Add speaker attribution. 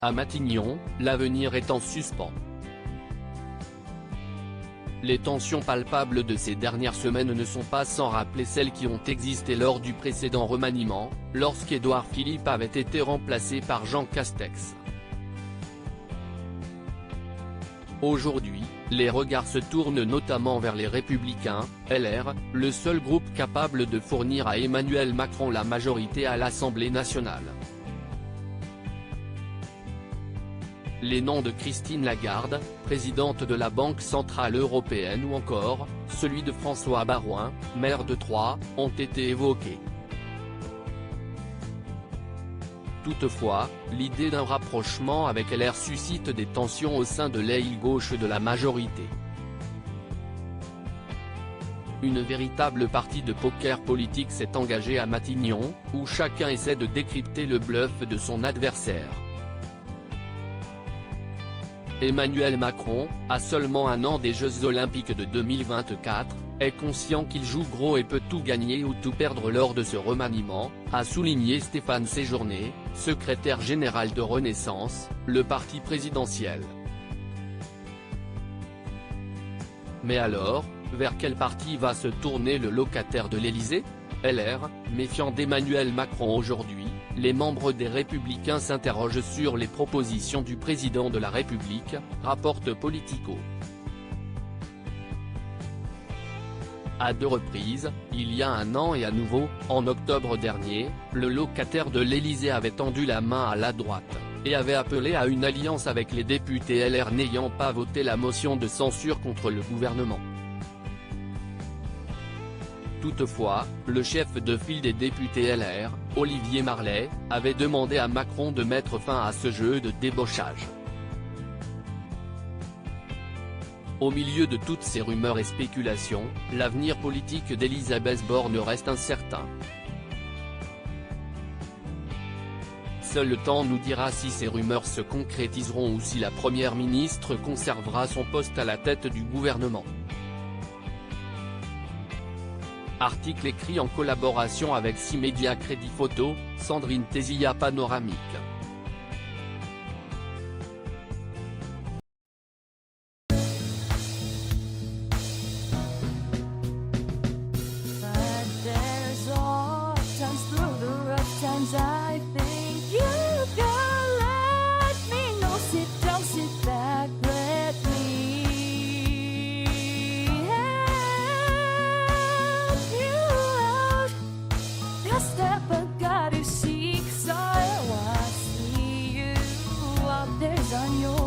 Speaker 1: À Matignon, l'avenir est en suspens. Les tensions palpables de ces dernières semaines ne sont pas sans rappeler celles qui ont existé lors du précédent remaniement, lorsqu'Édouard Philippe avait été remplacé par Jean Castex. Aujourd'hui, les regards se tournent notamment vers les Républicains, LR, le seul groupe capable de fournir à Emmanuel Macron la majorité à l'Assemblée nationale. Les noms de Christine Lagarde, présidente de la Banque centrale européenne ou encore, celui de François Baroin, maire de Troyes, ont été évoqués. Toutefois, l'idée d'un rapprochement avec LR suscite des tensions au sein de l'aile gauche de la majorité. Une véritable partie de poker politique s'est engagée à Matignon, où chacun essaie de décrypter le bluff de son adversaire. Emmanuel Macron, à seulement un an des Jeux Olympiques de 2024, est conscient qu'il joue gros et peut tout gagner ou tout perdre lors de ce remaniement, a souligné Stéphane Séjourné, secrétaire général de Renaissance, le parti présidentiel. Mais alors, vers quel parti va se tourner le locataire de l'Élysée ? LR, méfiant d'Emmanuel Macron aujourd'hui, les membres des Républicains s'interrogent sur les propositions du président de la République, rapporte Politico. À deux reprises, il y a un an et à nouveau, en octobre dernier, le locataire de l'Élysée avait tendu la main à la droite, et avait appelé à une alliance avec les députés LR n'ayant pas voté la motion de censure contre le gouvernement. Toutefois, le chef de file des députés LR, Olivier Marleix, avait demandé à Macron de mettre fin à ce jeu de débauchage. Au milieu de toutes ces rumeurs et spéculations, l'avenir politique d'Elisabeth Borne reste incertain. Seul le temps nous dira si ces rumeurs se concrétiseront ou si la première ministre conservera son poste à la tête du gouvernement. Article écrit en collaboration avec 6 médias Crédit Photo, Sandrine Tézia Panoramique.
Speaker 2: On your